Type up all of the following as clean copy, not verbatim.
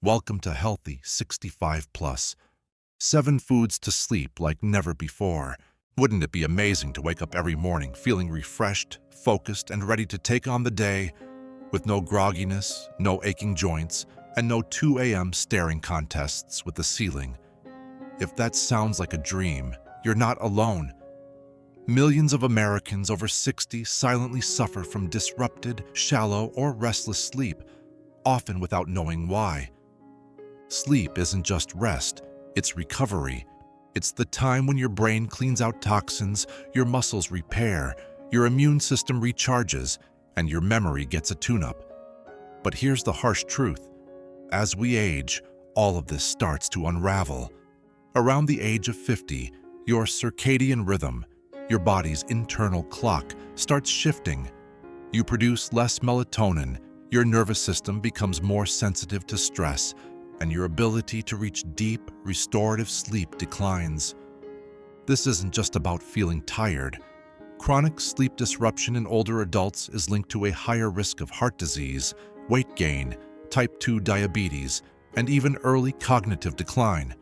Welcome to Healthy 65 Plus. 7 foods to sleep like never before. Wouldn't it be amazing to wake up every morning feeling refreshed, focused, and ready to take on the day with no grogginess, no aching joints, and no 2 a.m. staring contests with the ceiling? If that sounds like a dream, you're not alone. Millions of Americans over 60 silently suffer from disrupted, shallow, or restless sleep, often without knowing why. Sleep isn't just rest, it's recovery. It's the time when your brain cleans out toxins, your muscles repair, your immune system recharges, and your memory gets a tune-up. But here's the harsh truth. As we age, all of this starts to unravel. Around the age of 50, your circadian rhythm, your body's internal clock, starts shifting. You produce less melatonin, your nervous system becomes more sensitive to stress, and your ability to reach deep, restorative sleep declines. This isn't just about feeling tired. Chronic sleep disruption in older adults is linked to a higher risk of heart disease, weight gain, type 2 diabetes, and even early cognitive decline.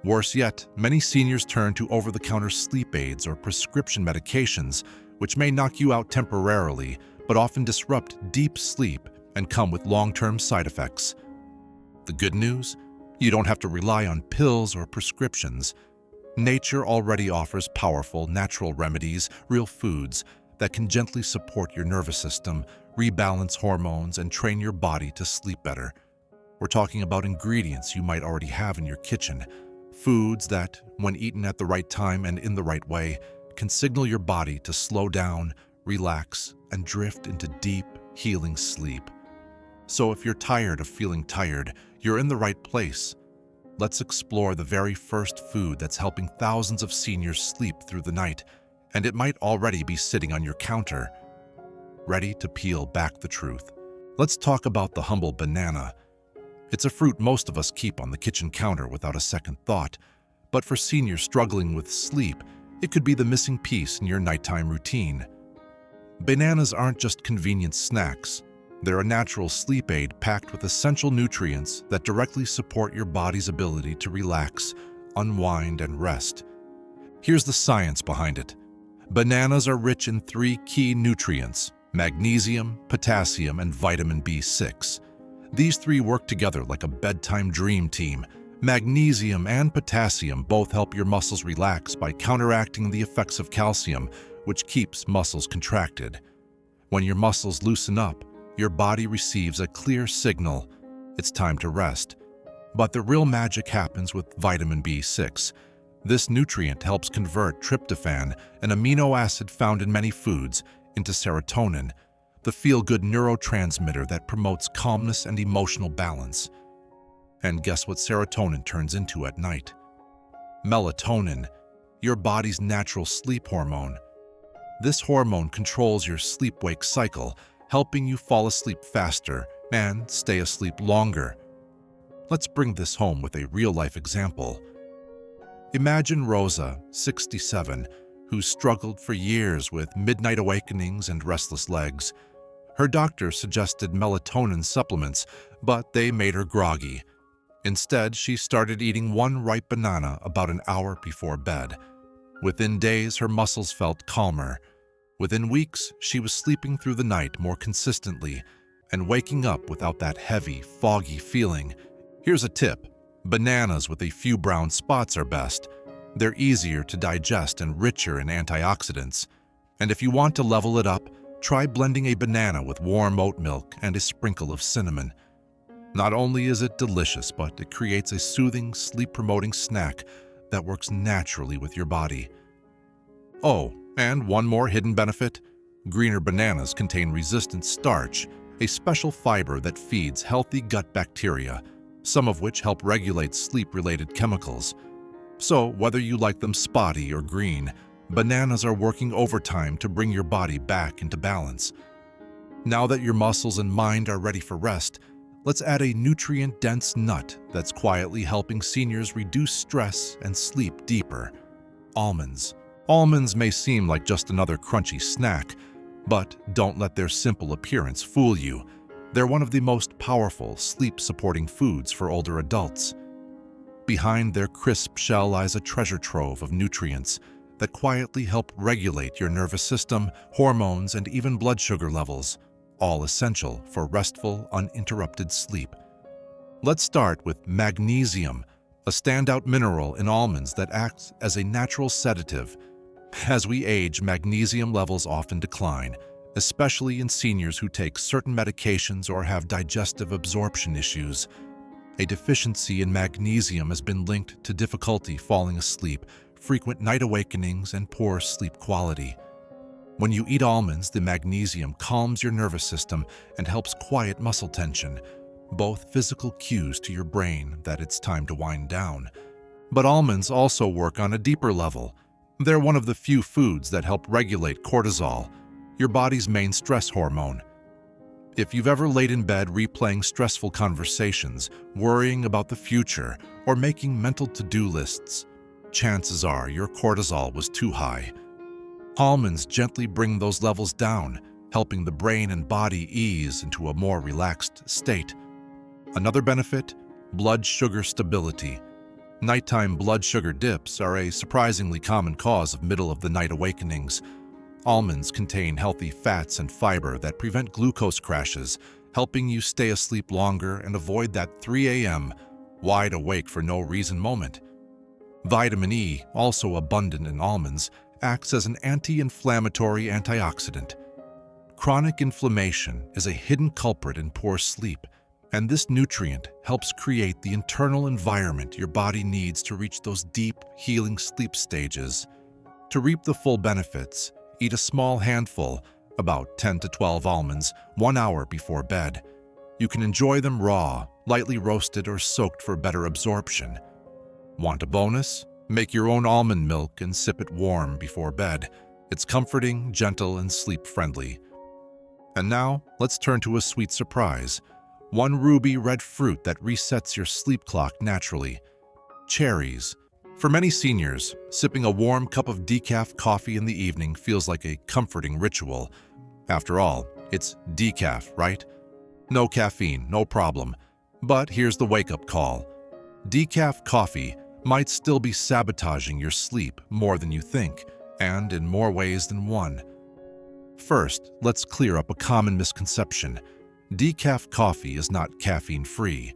Worse yet, many seniors turn to over-the-counter sleep aids or prescription medications, which may knock you out temporarily, but often disrupt deep sleep and come with long-term side effects. The good news? You don't have to rely on pills or prescriptions. Nature already offers powerful, natural remedies, real foods, that can gently support your nervous system, rebalance hormones, and train your body to sleep better. We're talking about ingredients you might already have in your kitchen, foods that, when eaten at the right time and in the right way, can signal your body to slow down, relax, and drift into deep, healing sleep. So if you're tired of feeling tired, you're in the right place. Let's explore the very first food that's helping thousands of seniors sleep through the night, and it might already be sitting on your counter, ready to peel back the truth. Let's talk about the humble banana. It's a fruit most of us keep on the kitchen counter without a second thought, but for seniors struggling with sleep, it could be the missing piece in your nighttime routine. Bananas aren't just convenient snacks. They're a natural sleep aid packed with essential nutrients that directly support your body's ability to relax, unwind, and rest. Here's the science behind it. Bananas are rich in 3 key nutrients: magnesium, potassium, and vitamin B6. These 3 work together like a bedtime dream team. Magnesium and potassium both help your muscles relax by counteracting the effects of calcium, which keeps muscles contracted. When your muscles loosen up, your body receives a clear signal. It's time to rest. But the real magic happens with vitamin B6. This nutrient helps convert tryptophan, an amino acid found in many foods, into serotonin, the feel-good neurotransmitter that promotes calmness and emotional balance. And guess what serotonin turns into at night? Melatonin, your body's natural sleep hormone. This hormone controls your sleep-wake cycle, helping you fall asleep faster and stay asleep longer. Let's bring this home with a real-life example. Imagine Rosa, 67, who struggled for years with midnight awakenings and restless legs. Her doctor suggested melatonin supplements, but they made her groggy. Instead, she started eating 1 ripe banana about an hour before bed. Within days, her muscles felt calmer. Within weeks, she was sleeping through the night more consistently and waking up without that heavy, foggy feeling. Here's a tip. Bananas with a few brown spots are best. They're easier to digest and richer in antioxidants. And if you want to level it up, try blending a banana with warm oat milk and a sprinkle of cinnamon. Not only is it delicious, but it creates a soothing, sleep-promoting snack that works naturally with your body. Oh, and one more hidden benefit: greener bananas contain resistant starch, a special fiber that feeds healthy gut bacteria, some of which help regulate sleep-related chemicals. So, whether you like them spotty or green, bananas are working overtime to bring your body back into balance. Now that your muscles and mind are ready for rest, let's add a nutrient-dense nut that's quietly helping seniors reduce stress and sleep deeper: almonds. Almonds may seem like just another crunchy snack, but don't let their simple appearance fool you. They're one of the most powerful sleep-supporting foods for older adults. Behind their crisp shell lies a treasure trove of nutrients that quietly help regulate your nervous system, hormones, and even blood sugar levels, all essential for restful, uninterrupted sleep. Let's start with magnesium, a standout mineral in almonds that acts as a natural sedative. As we age, magnesium levels often decline, especially in seniors who take certain medications or have digestive absorption issues. A deficiency in magnesium has been linked to difficulty falling asleep, frequent night awakenings, and poor sleep quality. When you eat almonds, the magnesium calms your nervous system and helps quiet muscle tension, both physical cues to your brain that it's time to wind down. But almonds also work on a deeper level. They're one of the few foods that help regulate cortisol, your body's main stress hormone. If you've ever laid in bed replaying stressful conversations, worrying about the future, or making mental to-do lists, chances are your cortisol was too high. Almonds gently bring those levels down, helping the brain and body ease into a more relaxed state. Another benefit? Blood sugar stability. Nighttime blood sugar dips are a surprisingly common cause of middle-of-the-night awakenings. Almonds contain healthy fats and fiber that prevent glucose crashes, helping you stay asleep longer and avoid that 3 a.m. wide awake for no reason moment. Vitamin E, also abundant in almonds, acts as an anti-inflammatory antioxidant. Chronic inflammation is a hidden culprit in poor sleep, and this nutrient helps create the internal environment your body needs to reach those deep, healing sleep stages. To reap the full benefits, eat a small handful, about 10 to 12 almonds, 1 hour before bed. You can enjoy them raw, lightly roasted, or soaked for better absorption. Want a bonus? Make your own almond milk and sip it warm before bed. It's comforting, gentle, and sleep-friendly. And now, let's turn to a sweet surprise. One ruby red fruit that resets your sleep clock naturally. Cherries. For many seniors, sipping a warm cup of decaf coffee in the evening feels like a comforting ritual. After all, it's decaf, right? No caffeine, no problem. But here's the wake-up call. Decaf coffee might still be sabotaging your sleep more than you think, and in more ways than one. First, let's clear up a common misconception. Decaf coffee is not caffeine-free.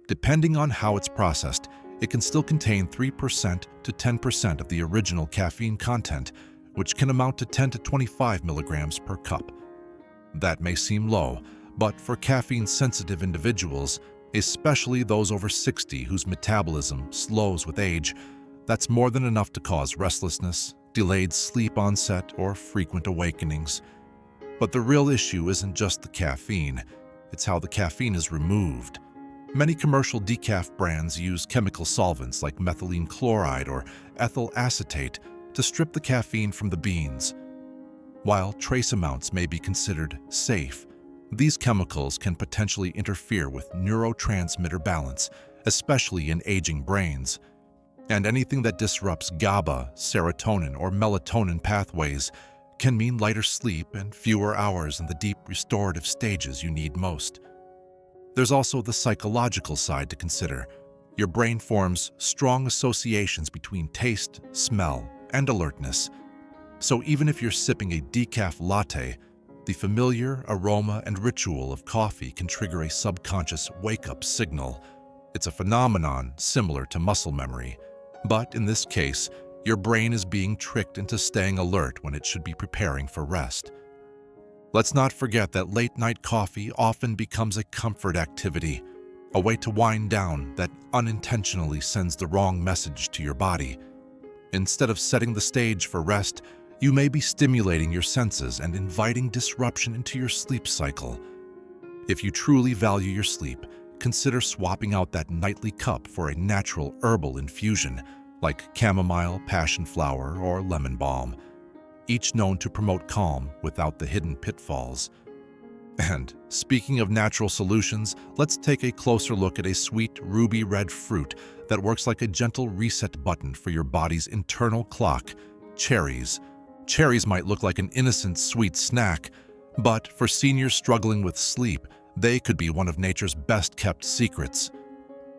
Depending on how it's processed, it can still contain 3% to 10% of the original caffeine content, which can amount to 10 to 25 milligrams per cup. That may seem low, but for caffeine-sensitive individuals, especially those over 60 whose metabolism slows with age, that's more than enough to cause restlessness, delayed sleep onset, or frequent awakenings. But the real issue isn't just the caffeine, it's how the caffeine is removed. Many commercial decaf brands use chemical solvents like methylene chloride or ethyl acetate to strip the caffeine from the beans. While trace amounts may be considered safe, these chemicals can potentially interfere with neurotransmitter balance, especially in aging brains. And anything that disrupts GABA, serotonin, or melatonin pathways can mean lighter sleep and fewer hours in the deep restorative stages you need most. There's also the psychological side to consider. Your brain forms strong associations between taste, smell, and alertness. So even if you're sipping a decaf latte, the familiar aroma and ritual of coffee can trigger a subconscious wake-up signal. It's a phenomenon similar to muscle memory. But in this case, your brain is being tricked into staying alert when it should be preparing for rest. Let's not forget that late-night coffee often becomes a comfort activity, a way to wind down that unintentionally sends the wrong message to your body. Instead of setting the stage for rest, you may be stimulating your senses and inviting disruption into your sleep cycle. If you truly value your sleep, consider swapping out that nightly cup for a natural herbal infusion, like chamomile, passion flower, or lemon balm, each known to promote calm without the hidden pitfalls. And speaking of natural solutions, let's take a closer look at a sweet ruby red fruit that works like a gentle reset button for your body's internal clock: cherries. Cherries might look like an innocent sweet snack, but for seniors struggling with sleep, They could be one of nature's best-kept secrets.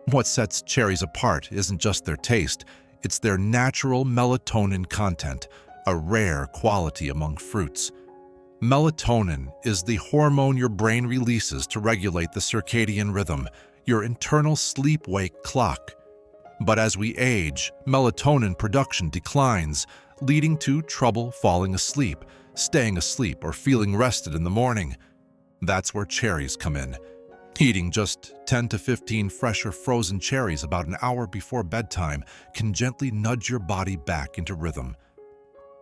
What sets cherries apart isn't just their taste, it's their natural melatonin content, a rare quality among fruits. Melatonin is the hormone your brain releases to regulate the circadian rhythm, your internal sleep-wake clock. But as we age, melatonin production declines, leading to trouble falling asleep, staying asleep, or feeling rested in the morning. That's where cherries come in. Eating just 10 to 15 fresh or frozen cherries about an hour before bedtime can gently nudge your body back into rhythm.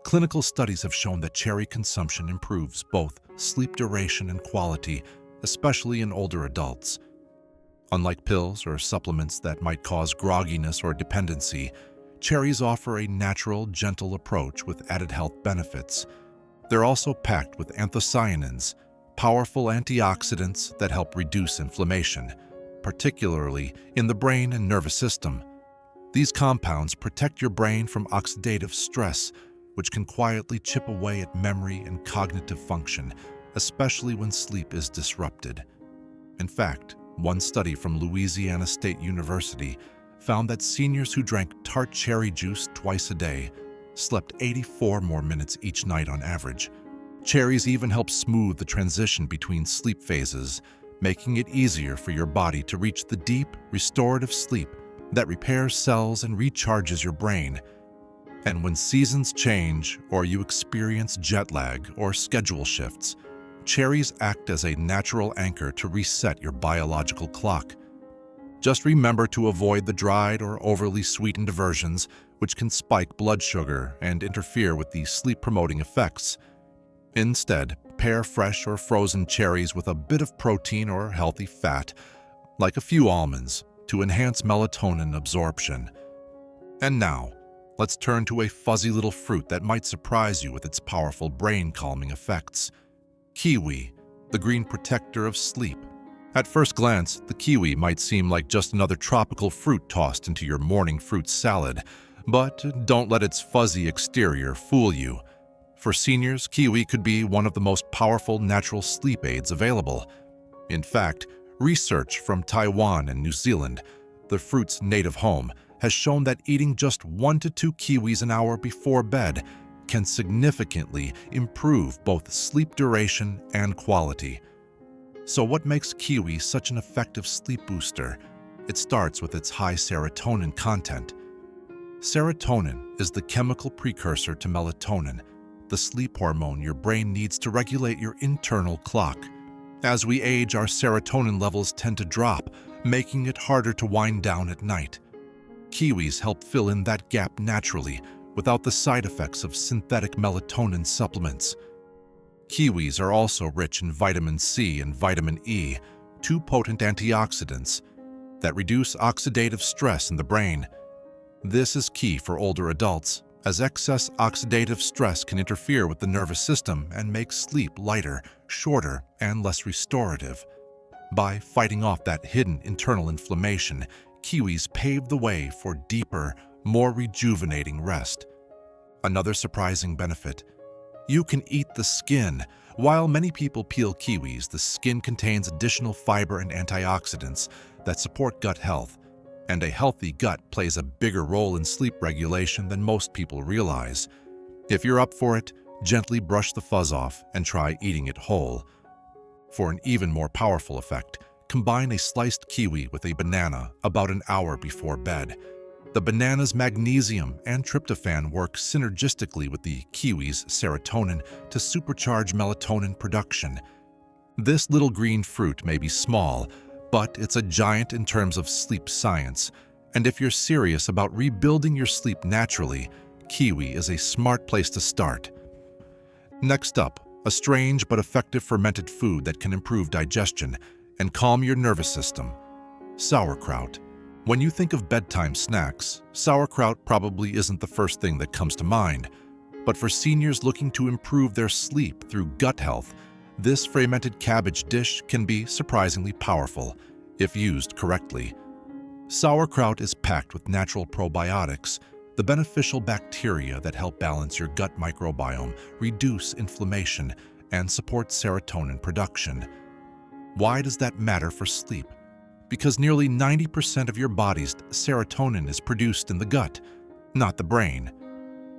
Clinical studies have shown that cherry consumption improves both sleep duration and quality, especially in older adults. Unlike pills or supplements that might cause grogginess or dependency, cherries offer a natural, gentle approach with added health benefits. They're also packed with anthocyanins, powerful antioxidants that help reduce inflammation, particularly in the brain and nervous system. These compounds protect your brain from oxidative stress, which can quietly chip away at memory and cognitive function, especially when sleep is disrupted. In fact, one study from Louisiana State University found that seniors who drank tart cherry juice twice a day slept 84 more minutes each night on average. Cherries even help smooth the transition between sleep phases, making it easier for your body to reach the deep, restorative sleep that repairs cells and recharges your brain. And when seasons change or you experience jet lag or schedule shifts, cherries act as a natural anchor to reset your biological clock. Just remember to avoid the dried or overly sweetened versions, which can spike blood sugar and interfere with the sleep-promoting effects. Instead, pair fresh or frozen cherries with a bit of protein or healthy fat, like a few almonds, to enhance melatonin absorption. And now, let's turn to a fuzzy little fruit that might surprise you with its powerful brain-calming effects. Kiwi, the green protector of sleep. At first glance, the kiwi might seem like just another tropical fruit tossed into your morning fruit salad, but don't let its fuzzy exterior fool you. For seniors, kiwi could be one of the most powerful natural sleep aids available. In fact, research from Taiwan and New Zealand, the fruit's native home, has shown that eating just 1 to 2 kiwis an hour before bed can significantly improve both sleep duration and quality. So what makes kiwi such an effective sleep booster? It starts with its high serotonin content. Serotonin is the chemical precursor to melatonin, the sleep hormone your brain needs to regulate your internal clock. As we age, our serotonin levels tend to drop, making it harder to wind down at night. Kiwis help fill in that gap naturally, without the side effects of synthetic melatonin supplements. Kiwis are also rich in vitamin C and vitamin E, 2 potent antioxidants that reduce oxidative stress in the brain. This is key for older adults, as excess oxidative stress can interfere with the nervous system and make sleep lighter, shorter, and less restorative. By fighting off that hidden internal inflammation, kiwis pave the way for deeper, more rejuvenating rest. Another surprising benefit: you can eat the skin. While many people peel kiwis, the skin contains additional fiber and antioxidants that support gut health, and a healthy gut plays a bigger role in sleep regulation than most people realize. If you're up for it, gently brush the fuzz off and try eating it whole. For an even more powerful effect, combine a sliced kiwi with a banana about an hour before bed. The banana's magnesium and tryptophan work synergistically with the kiwi's serotonin to supercharge melatonin production. This little green fruit may be small, but it's a giant in terms of sleep science. And if you're serious about rebuilding your sleep naturally, kiwi is a smart place to start. Next up, a strange but effective fermented food that can improve digestion and calm your nervous system: sauerkraut. When you think of bedtime snacks, sauerkraut probably isn't the first thing that comes to mind. But for seniors looking to improve their sleep through gut health, this fermented cabbage dish can be surprisingly powerful if used correctly. Sauerkraut is packed with natural probiotics, the beneficial bacteria that help balance your gut microbiome, reduce inflammation, and support serotonin production. Why does that matter for sleep? Because nearly 90% of your body's serotonin is produced in the gut, not the brain.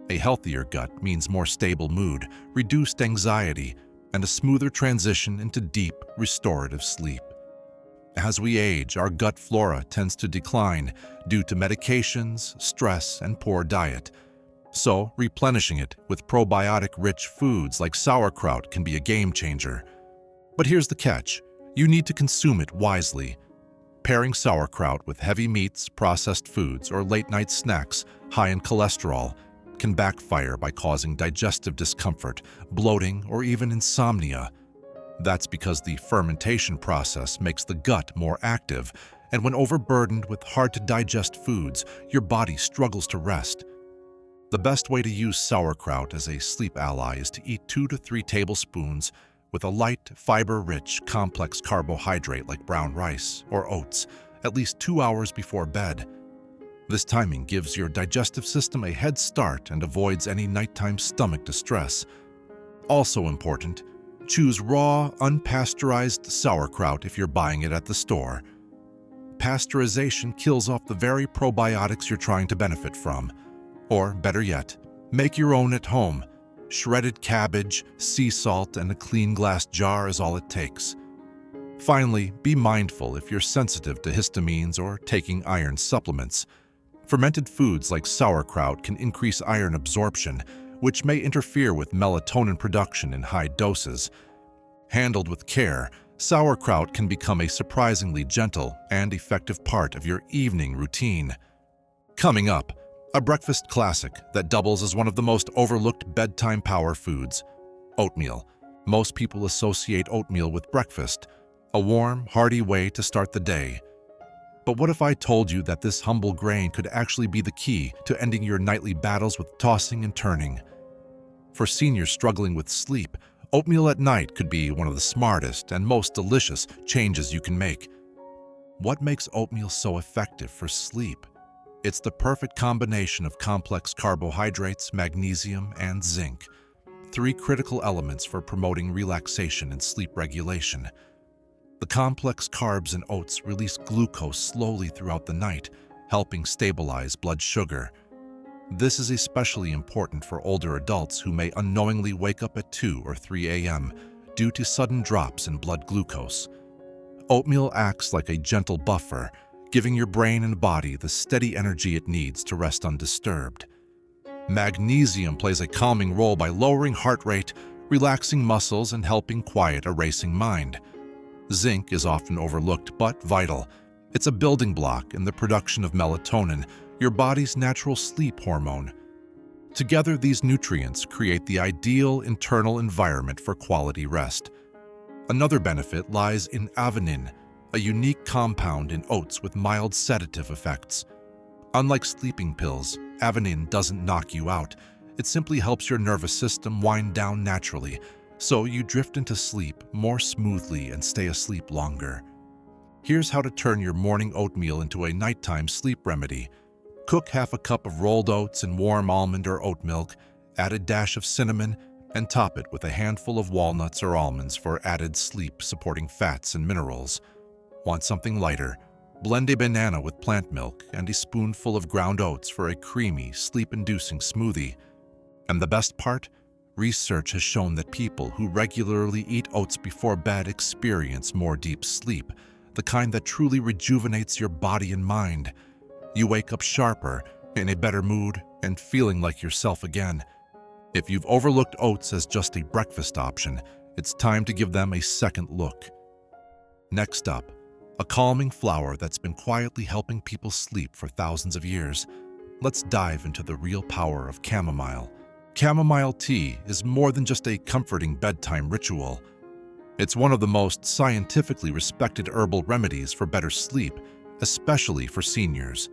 A healthier gut means more stable mood, reduced anxiety, and a smoother transition into deep, restorative sleep. As we age, our gut flora tends to decline due to medications, stress, and poor diet. So, replenishing it with probiotic-rich foods like sauerkraut can be a game changer. But here's the catch: you need to consume it wisely. Pairing sauerkraut with heavy meats, processed foods, or late-night snacks high in cholesterol can backfire by causing digestive discomfort, bloating, or even insomnia. That's because the fermentation process makes the gut more active, and when overburdened with hard-to-digest foods, your body struggles to rest. The best way to use sauerkraut as a sleep ally is to eat 2 to 3 tablespoons with a light, fiber-rich, complex carbohydrate like brown rice or oats at least 2 hours before bed. This timing gives your digestive system a head start and avoids any nighttime stomach distress. Also important, choose raw, unpasteurized sauerkraut if you're buying it at the store. Pasteurization kills off the very probiotics you're trying to benefit from. Or, better yet, make your own at home. Shredded cabbage, sea salt, and a clean glass jar is all it takes. Finally, be mindful if you're sensitive to histamines or taking iron supplements. Fermented foods like sauerkraut can increase iron absorption, which may interfere with melatonin production in high doses. Handled with care, sauerkraut can become a surprisingly gentle and effective part of your evening routine. Coming up, a breakfast classic that doubles as one of the most overlooked bedtime power foods: oatmeal. Most people associate oatmeal with breakfast, a warm, hearty way to start the day. But what if I told you that this humble grain could actually be the key to ending your nightly battles with tossing and turning? For seniors struggling with sleep, oatmeal at night could be one of the smartest and most delicious changes you can make. What makes oatmeal so effective for sleep? It's the perfect combination of complex carbohydrates, magnesium, and zinc, 3 critical elements for promoting relaxation and sleep regulation. The complex carbs in oats release glucose slowly throughout the night, helping stabilize blood sugar. This is especially important for older adults who may unknowingly wake up at 2 or 3 a.m. due to sudden drops in blood glucose. Oatmeal acts like a gentle buffer, giving your brain and body the steady energy it needs to rest undisturbed. Magnesium plays a calming role by lowering heart rate, relaxing muscles, and helping quiet a racing mind. Zinc is often overlooked but vital. It's a building block in the production of melatonin, your body's natural sleep hormone. Together, these nutrients create the ideal internal environment for quality rest. Another benefit lies in avenin, a unique compound in oats with mild sedative effects. Unlike sleeping pills, avenin doesn't knock you out. It simply helps your nervous system wind down naturally, so you drift into sleep more smoothly and stay asleep longer. Here's how to turn your morning oatmeal into a nighttime sleep remedy. Cook half a cup of rolled oats in warm almond or oat milk, add a dash of cinnamon, and top it with a handful of walnuts or almonds for added sleep-supporting fats and minerals. Want something lighter? Blend a banana with plant milk and a spoonful of ground oats for a creamy, sleep-inducing smoothie. And the best part? Research has shown that people who regularly eat oats before bed experience more deep sleep, the kind that truly rejuvenates your body and mind. You wake up sharper, in a better mood, and feeling like yourself again. If you've overlooked oats as just a breakfast option, it's time to give them a second look. Next up, a calming flower that's been quietly helping people sleep for thousands of years. Let's dive into the real power of chamomile. Chamomile tea is more than just a comforting bedtime ritual. It's one of the most scientifically respected herbal remedies for better sleep, especially for seniors.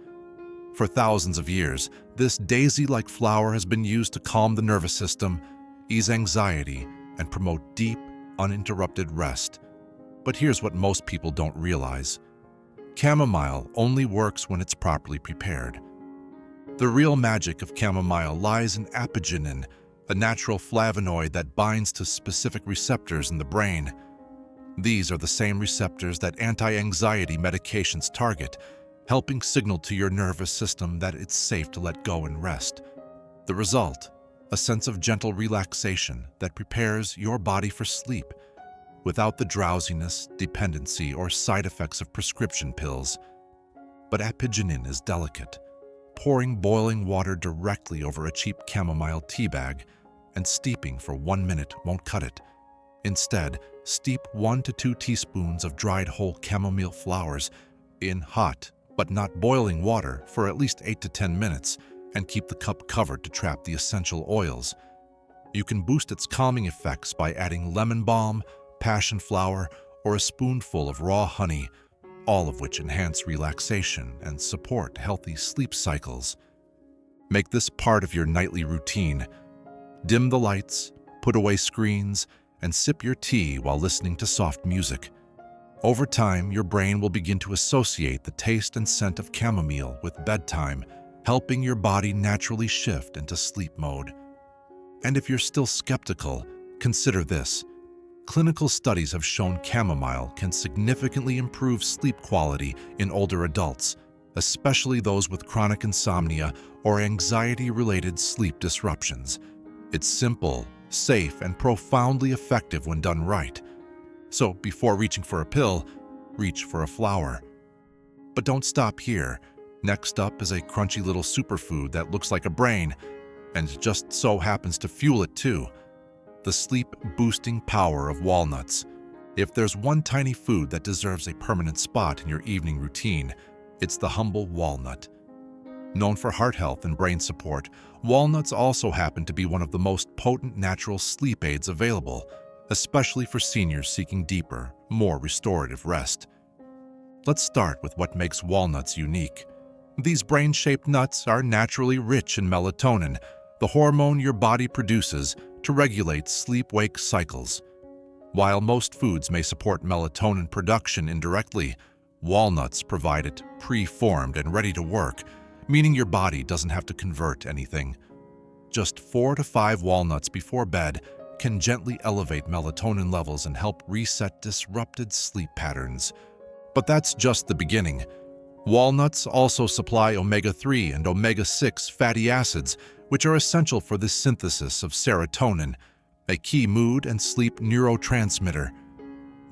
For thousands of years, this daisy-like flower has been used to calm the nervous system, ease anxiety, and promote deep, uninterrupted rest. But here's what most people don't realize. Chamomile only works when it's properly prepared. The real magic of chamomile lies in apigenin, a natural flavonoid that binds to specific receptors in the brain. These are the same receptors that anti-anxiety medications target, helping signal to your nervous system that it's safe to let go and rest. The result? A sense of gentle relaxation that prepares your body for sleep, without the drowsiness, dependency, or side effects of prescription pills. But apigenin is delicate. Pouring boiling water directly over a cheap chamomile tea bag and steeping for 1 minute won't cut it. Instead, steep 1 to 2 teaspoons of dried whole chamomile flowers in hot, but not boiling water for at least 8 to 10 minutes and keep the cup covered to trap the essential oils. You can boost its calming effects by adding lemon balm, passion flower, or a spoonful of raw honey, all of which enhance relaxation and support healthy sleep cycles. Make this part of your nightly routine. Dim the lights, put away screens, and sip your tea while listening to soft music. Over time, your brain will begin to associate the taste and scent of chamomile with bedtime, helping your body naturally shift into sleep mode. And if you're still skeptical, consider this. Clinical studies have shown chamomile can significantly improve sleep quality in older adults, especially those with chronic insomnia or anxiety-related sleep disruptions. It's simple, safe, and profoundly effective when done right. So before reaching for a pill, reach for a flower. But don't stop here. Next up is a crunchy little superfood that looks like a brain, and just so happens to fuel it too. The sleep-boosting power of walnuts. If there's one tiny food that deserves a permanent spot in your evening routine, it's the humble walnut. Known for heart health and brain support, walnuts also happen to be one of the most potent natural sleep aids available, especially for seniors seeking deeper, more restorative rest. Let's start with what makes walnuts unique. These brain-shaped nuts are naturally rich in melatonin, the hormone your body produces to regulate sleep-wake cycles. While most foods may support melatonin production indirectly, walnuts provide it pre-formed and ready to work, meaning your body doesn't have to convert anything. Just 4 to 5 walnuts before bed can gently elevate melatonin levels and help reset disrupted sleep patterns. But that's just the beginning. Walnuts also supply omega-3 and omega-6 fatty acids, which are essential for the synthesis of serotonin, a key mood and sleep neurotransmitter.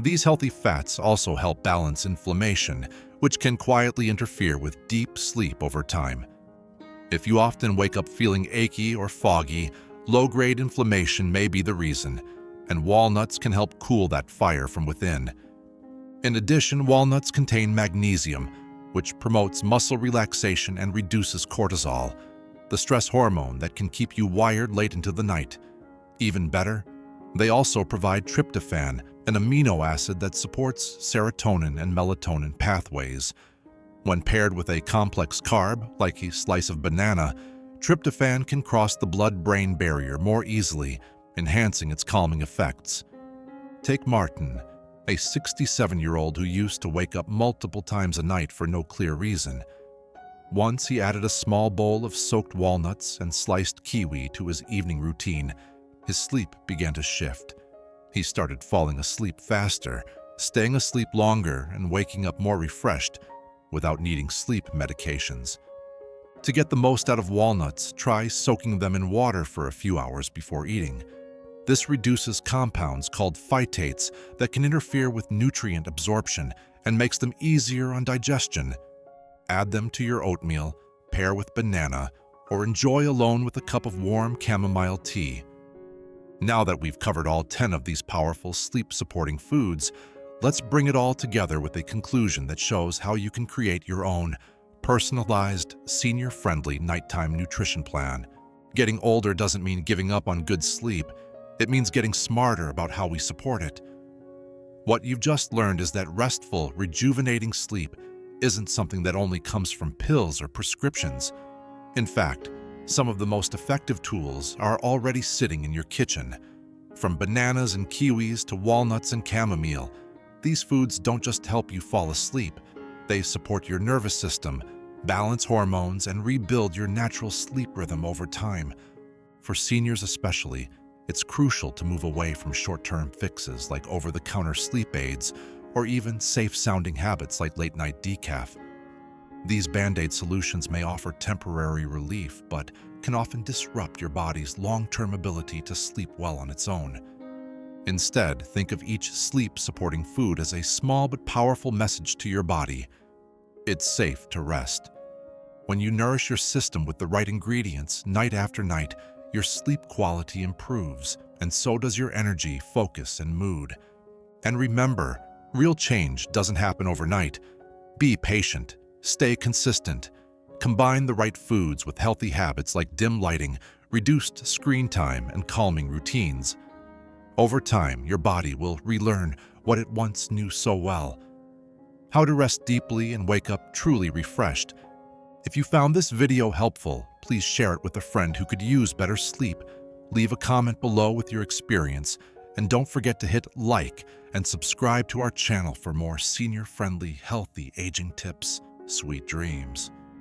These healthy fats also help balance inflammation, which can quietly interfere with deep sleep over time. If you often wake up feeling achy or foggy, low-grade inflammation may be the reason, and walnuts can help cool that fire from within. In addition, walnuts contain magnesium, which promotes muscle relaxation and reduces cortisol, the stress hormone that can keep you wired late into the night. Even better, they also provide tryptophan, an amino acid that supports serotonin and melatonin pathways. When paired with a complex carb, like a slice of banana, tryptophan can cross the blood-brain barrier more easily, enhancing its calming effects. Take Martin, a 67-year-old who used to wake up multiple times a night for no clear reason. Once he added a small bowl of soaked walnuts and sliced kiwi to his evening routine. His sleep began to shift. He started falling asleep faster, staying asleep longer, and waking up more refreshed without needing sleep medications. To get the most out of walnuts, try soaking them in water for a few hours before eating. This reduces compounds called phytates that can interfere with nutrient absorption and makes them easier on digestion. Add them to your oatmeal, pair with banana, or enjoy alone with a cup of warm chamomile tea. Now that we've covered all 10 of these powerful sleep-supporting foods, let's bring it all together with a conclusion that shows how you can create your own personalized, senior-friendly nighttime nutrition plan. Getting older doesn't mean giving up on good sleep. It means getting smarter about how we support it. What you've just learned is that restful, rejuvenating sleep isn't something that only comes from pills or prescriptions. In fact, some of the most effective tools are already sitting in your kitchen. From bananas and kiwis to walnuts and chamomile, these foods don't just help you fall asleep. They support your nervous system, balance hormones, and rebuild your natural sleep rhythm over time. For seniors especially, It's crucial to move away from short-term fixes like over-the-counter sleep aids or even safe-sounding habits like late-night decaf. These Band-Aid solutions may offer temporary relief, but can often disrupt your body's long-term ability to sleep well on its own. Instead, think of each sleep-supporting food as a small but powerful message to your body. It's safe to rest. When you nourish your system with the right ingredients night after night, your sleep quality improves, and so does your energy, focus, and mood. And remember, real change doesn't happen overnight. Be patient. Stay consistent. Combine the right foods with healthy habits like dim lighting, reduced screen time, and calming routines. Over time, your body will relearn what it once knew so well: how to rest deeply and wake up truly refreshed. If you found this video helpful, please share it with a friend who could use better sleep. Leave a comment below with your experience, and don't forget to hit like and subscribe to our channel for more senior-friendly, healthy aging tips. Sweet dreams.